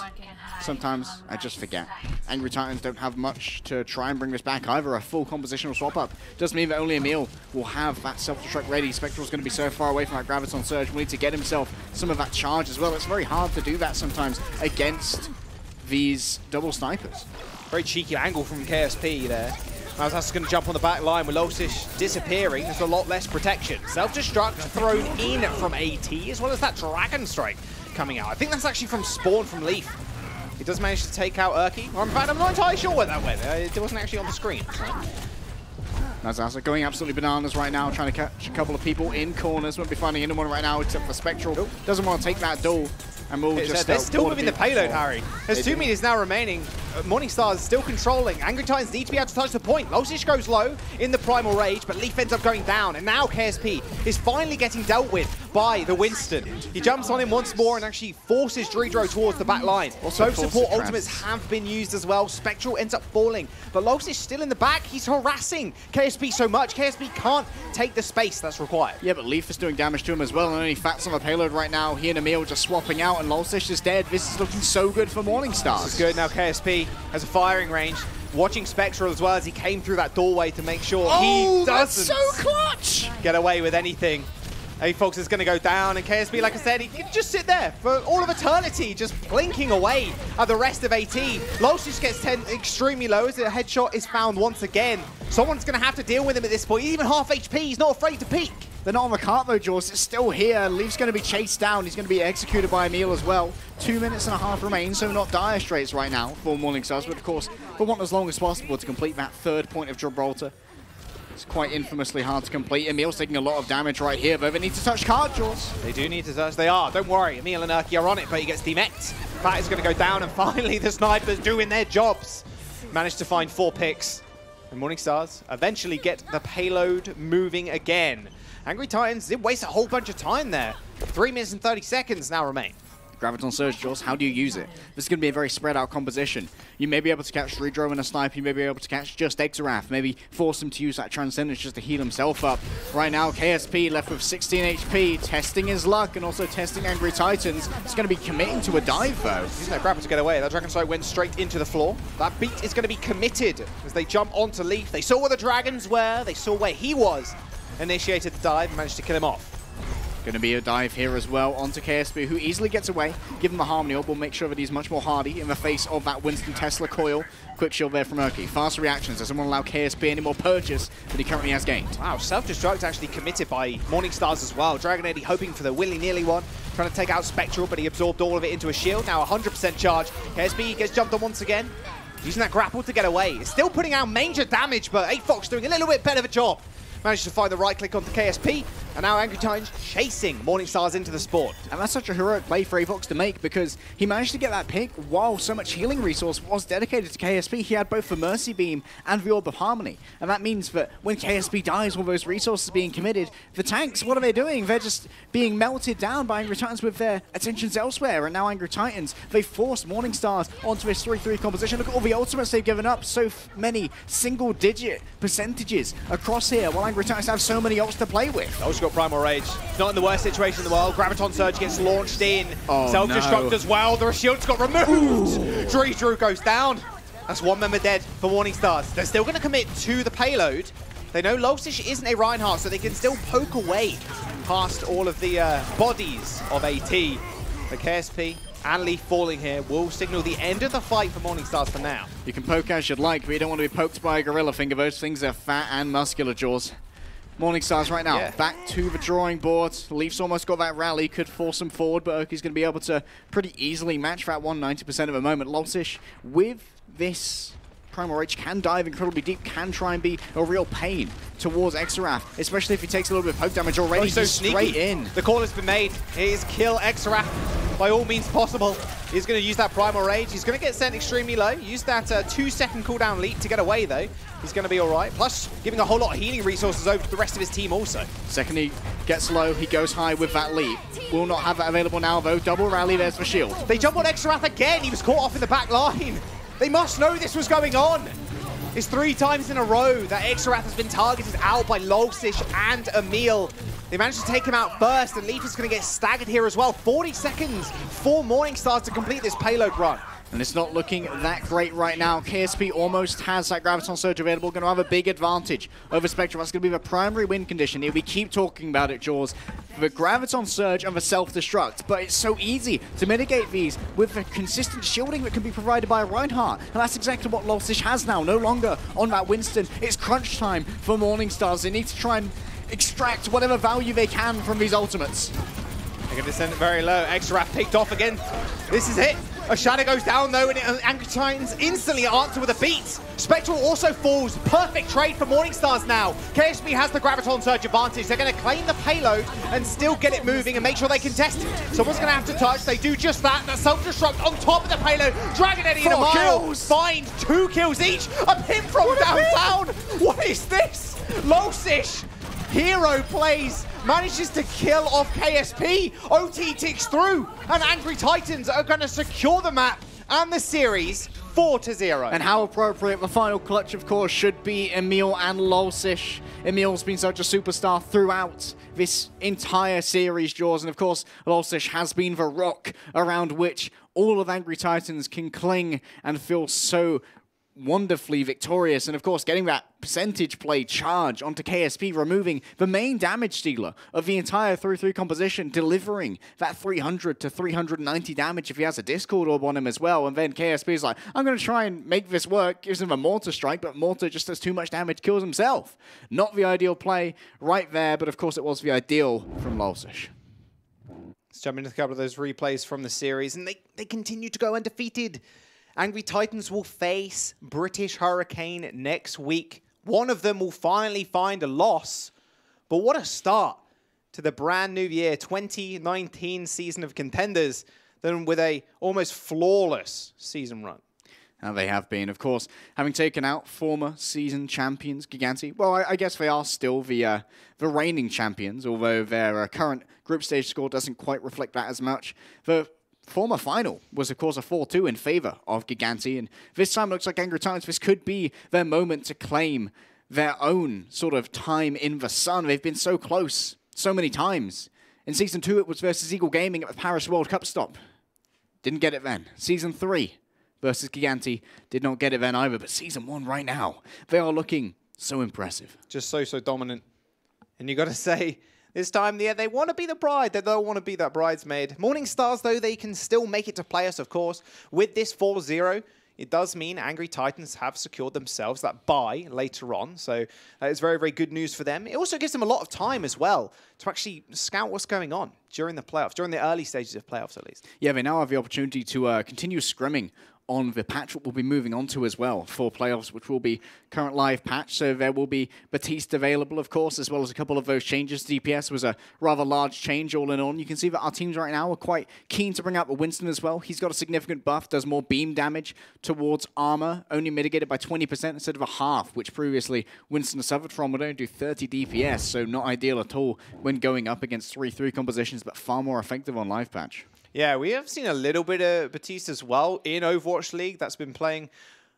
Sometimes I just forget. Angry Titans don't have much to try and bring this back either. A full compositional swap up does mean that only Emil will have that self-destruct ready. Spectral's going to be so far away from that Graviton Surge. We need to get himself some of that charge as well. It's very hard to do that sometimes against these double snipers.
Very cheeky angle from KSP there. That's going to jump on the back line with Losish disappearing. There's a lot less protection. Self-destruct thrown in from AT, as well as that Dragon Strike coming out. I think that's actually from Spawn from Leaf. He does manage to take out Urki. Or in fact, I'm not entirely sure where that went. It wasn't actually on the screen.
Nazasa going absolutely bananas right now, trying to catch a couple of people in corners. Won't be finding anyone right now except for Spectral. Doesn't want to take that duel. And we'll just
they're still moving the payload, Harry. There's 2 meters now remaining. Morningstar is still controlling. Angry Titans need to be able to touch the point. Losish goes low in the Primal Rage, but Leaf ends up going down. And now KSP is finally getting dealt with by the Winston. He jumps on him once more and actually forces Dredro towards the back line. Both support ultimates have been used as well. Spectral ends up falling, but Losish still in the back. He's harassing KSP so much. KSP can't take the space that's required.
Yeah, but Leaf is doing damage to him as well, and only Fats on the payload right now. He and Emil just swapping out, and Losish is dead. This is looking so good for Morningstar.
This is good. Now KSP has a firing range. Watching Spectral as well as he came through that doorway to make sure he doesn't
so clutch!
Get away with anything. A-Fox is going to go down, and KSP, like I said, he can just sit there for all of eternity, just blinking away at the rest of AT. Losish gets 10 extremely low as the headshot is found once again. Someone's going to have to deal with him at this point. He's even half HP. He's not afraid to peek.
They're not on the cart though, Jaws. It's still here. Leaf's going to be chased down. He's going to be executed by Emil as well. 2 minutes and a half remain, so not dire straits right now for Morningstars, but of course, we want as long as possible to complete that 3rd point of Gibraltar. It's quite infamously hard to complete. Emil's taking a lot of damage right here, though. They need to touch card, Jaws.
They do need to touch. They are. Don't worry. Emil and Urki are on it, but he gets demect. Fat is going to go down, and finally the snipers doing their jobs. Managed to find 4 picks. And Morningstars eventually get the payload moving again. Angry Titans did waste a whole bunch of time there. 3 minutes and 30 seconds now remain.
Graviton Surge, Jaws, how do you use it? This is going to be a very spread out composition. You may be able to catch Dredro in a snipe, you may be able to catch just Exarath, maybe force him to use that Transcendence just to heal himself up. Right now, KSP left with 16 HP, testing his luck and also testing Angry Titans. He's going to be committing to a dive though.
He's no grapple to get away. That Dragon Strike went straight into the floor. That beat is going to be committed as they jump onto Leaf. They saw where the dragons were, they saw where he was. Initiated the dive and managed to kill him off.
Going to be a dive here as well onto KSP, who easily gets away. Give him a Harmony Orb. We'll make sure that he's much more hardy in the face of that Winston Tesla coil. Quick shield there from Urki. Fast reactions. Doesn't want to allow KSP any more purchase that he currently has gained. Wow,
self-destruct actually committed by Morningstars as well. Dragon Eddie hoping for the willy-nilly one. Trying to take out Spectral, but he absorbed all of it into a shield. Now 100% charge. KSP gets jumped on once again. Using that grapple to get away. It's still putting out major damage, but A-Fox doing a little bit better of a job. Managed to find the right click onto KSP, and now Angry Titans chasing Morningstars into the sport.
And that's such a heroic play for A-Fox to make, because he managed to get that pick while so much healing resource was dedicated to KSP. He had both the Mercy Beam and the Orb of Harmony. And that means that when KSP dies, all those resources being committed, the tanks, what are they doing? They're just being melted down by Angry Titans with their attentions elsewhere. And now Angry Titans, they forced Morningstars onto this 3-3 composition. Look at all the ultimates they've given up. So many single-digit percentages across here, while Angry Titans have so many ults to play with.
Also got Primal Rage. Not in the worst situation in the world. Graviton Surge gets launched in. Self-destruct as well. The shield's got removed. Dredro goes down. That's 1 member dead for Morningstars. They're still going to commit to the payload. They know Losish isn't a Reinhardt, so they can still poke away past all of the bodies of AT. The KSP and Leaf falling here will signal the end of the fight for Morningstars for now.
You can poke as you'd like, but you don't want to be poked by a gorilla finger. Those things are fat and muscular, Jaws. Morningstars right now, back to the drawing board. Leafs almost got that rally, could force them forward, but Erky's going to be able to pretty easily match that 190% of the moment. Lolsish, with this Primal Rage, can dive incredibly deep, can try and be a real pain towards Exarath, especially if he takes a little bit of poke damage already.
He's so
straight in.
The call has been made. It is kill Exarath by all means possible. He's going to use that Primal Rage. He's going to get sent extremely low. Use that 2-second cooldown leap to get away, though. He's going to be all right. Plus, giving a whole lot of healing resources over to the rest of his team also.
Second he gets low, he goes high with that leap. Will not have that available now, though. Double rally, there's the shield.
They jump on Exarath again. He was caught off in the back line. They must know this was going on. It's 3 times in a row that Exarath has been targeted out by Lolsish and Emil. They managed to take him out first, and Leaf is going to get staggered here as well. 40 seconds for Morningstars to complete this payload run.
And it's not looking that great right now. KSP almost has that Graviton Surge available, going to have a big advantage over Spectrum. That's going to be the primary win condition here. We keep talking about it, Jaws. The Graviton Surge and the Self-Destruct, but it's so easy to mitigate these with the consistent shielding that can be provided by Reinhardt. And that's exactly what Lolsish has now, no longer on that Winston. It's crunch time for Morningstars. They need to try and extract whatever value they can from these ultimates.
They're going to send it very low. Exarath picked off again. This is it. A shadow goes down though, and Angry Titans instantly answer with a beat. Spectral also falls. Perfect trade for Morningstars now. KSP has the Graviton Surge advantage. They're going to claim the payload and still get it moving and make sure they contest it. Someone's going to have to touch. They do just that. That Self-Destruct on top of the payload. Dragon Eddy in a mile. Find 2 kills each. A pin from downtown. What is this? Lolsish. Hero plays, manages to kill off KSP. OT ticks through, and Angry Titans are going to secure the map and the series 4-0.
And how appropriate the final clutch, of course, should be Emil and Lolsish. Emil's been such a superstar throughout this entire series, Jaws, and of course, Lolsish has been the rock around which all of Angry Titans can cling and feel so wonderfully victorious, and of course getting that percentage play charge onto KSP, removing the main damage dealer of the entire 3-3 composition, delivering that 300 to 390 damage if he has a Discord orb on him as well. And then KSP is like, I'm going to try and make this work, gives him a Mortar Strike, but Mortar just does too much damage, kills himself. Not the ideal play right there, but of course it was the ideal from Lolsish.
Let's jump into a couple of those replays from the series, and they continue to go undefeated. Angry Titans will face British Hurricane next week. One of them will finally find a loss. But what a start to the brand new year, 2019 season of Contenders, then with a almost flawless season run.
And they have been, of course, having taken out former season champions, Giganti. Well, I guess they are still the reigning champions, although their current group stage score doesn't quite reflect that as much. The former final was, of course, a 4-2 in favor of Giganti, and this time it looks like Angry Titans, this could be their moment to claim their own sort of time in the sun. They've been so close so many times. In Season 2, it was versus Eagle Gaming at the Paris World Cup stop. Didn't get it then. Season 3 versus Giganti, did not get it then either, but Season 1 right now, they are looking so impressive.
Just so dominant. And you got to say, this time, yeah, they want to be the bride. They don't want to be that bridesmaid. Morningstars, though, they can still make it to playoffs, of course. With this 4-0, it does mean Angry Titans have secured themselves that bye later on. So that is very, very good news for them. It also gives them a lot of time as well to actually scout what's going on during the playoffs, during the early stages of playoffs at least.
Yeah, they now have the opportunity to continue scrimming on the patch we'll be moving on to as well for playoffs, which will be current live patch. So there will be Batiste available, of course, as well as a couple of those changes. DPS was a rather large change all in all. You can see that our teams right now are quite keen to bring out the Winston as well. He's got a significant buff, does more beam damage towards armor, only mitigated by 20% instead of a half, which previously Winston suffered from. Would only do 30 DPS, so not ideal at all when going up against 3-3 compositions, but far more effective on live patch.
Yeah, we have seen a little bit of Batiste as well in Overwatch League. That's been playing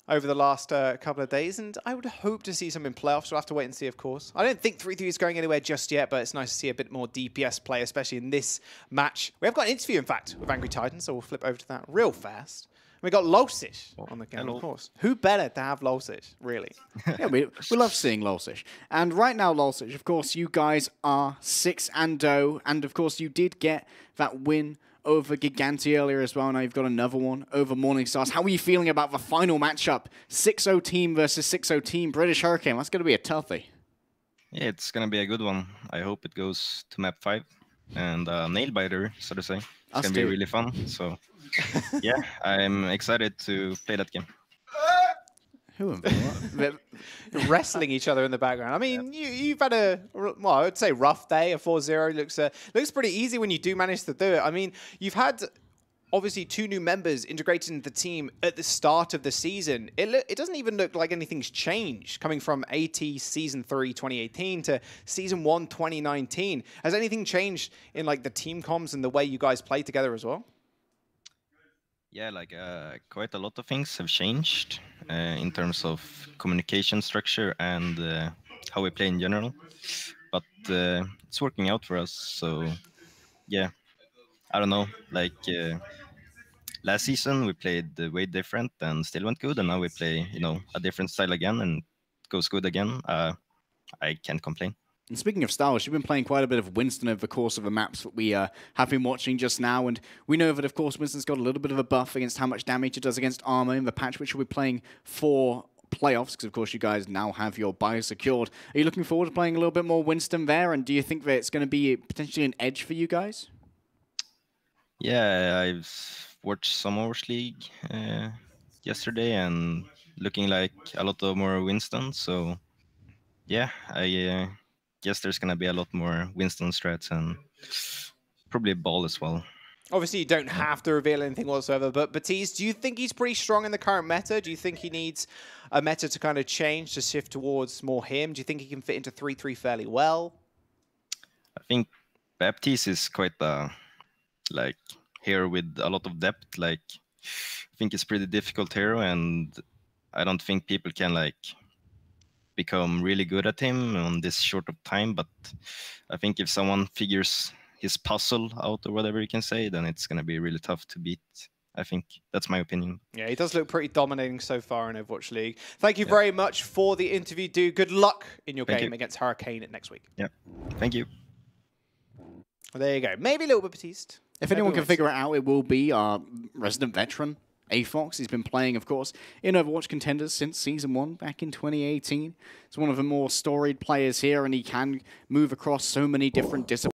over the last couple of days, and I would hope to see some in playoffs. We'll have to wait and see, of course. I don't think 3-3 is going anywhere just yet, but it's nice to see a bit more DPS play, especially in this match. We have got an interview, in fact, with Angry Titans, so we'll flip over to that real fast. We got Lolsish on the camera, of course. Who better to have Lolsish, really?
Yeah, we love seeing Lolsish. And right now, Lolsish, of course, you guys are 6-0, and of course, you did get that win over Giganti earlier as well. Now you've got another one over Morning Stars. How are you feeling about the final matchup? 6-0 team versus 6-0 team. British Hurricane, that's going to be a toughie.
Yeah, it's going to be a good one. I hope it goes to map 5 and nail biter, so to say. It's going to be really fun. So, yeah, I'm excited to play that game.
Who am
wrestling each other in the background. I mean, you've had a, well, I would say rough day. A 4-0 looks pretty easy when you do manage to do it. I mean, you've had obviously 2 new members integrated into the team at the start of the season. It doesn't even look like anything's changed coming from AT Season 3 2018 to Season 1 2019. Has anything changed in like the team comms and the way you guys play together as well?
Yeah, like quite a lot of things have changed in terms of communication structure and how we play in general. But it's working out for us. So yeah, I don't know. Like last season we played way different and still went good, and now we play a different style again and it goes good again. I can't complain.
And speaking of styles, you've been playing quite a bit of Winston over the course of the maps that we have been watching just now, and we know that, of course, Winston's got a little bit of a buff against how much damage it does against armor in the patch, which we'll be playing for playoffs, because, of course, you guys now have your buy secured. Are you looking forward to playing a little bit more Winston there, and do you think that it's going to be potentially an edge for you guys?
Yeah, I've watched some Overwatch League yesterday, and looking like a lot of more Winston, so yeah, I guess there's going to be a lot more Winston strats and probably ball as well.
Obviously, you don't have to reveal anything whatsoever, but Baptiste, do you think he's pretty strong in the current meta? Do you think he needs a meta to kind of change, to shift towards more him? Do you think he can fit into 3-3 fairly well?
I think Baptiste is quite a hero with a lot of depth. Like, I think it's pretty difficult hero, and I don't think people can become really good at him on this short of time, but I think if someone figures his puzzle out or whatever you can say, then it's going to be really tough to beat. I think that's my opinion.
Yeah, he does look pretty dominating so far in Overwatch League. Thank you very much for the interview, dude. Good luck in your game against Hurricane next week.
Yeah, thank you.
Well, there you go. Maybe a little bit Baptiste.
If anyone can figure it out, it will be our resident veteran, AFOX. He's been playing, of course, in Overwatch Contenders since Season 1 back in 2018. He's one of the more storied players here, and he can move across so many different disciplines.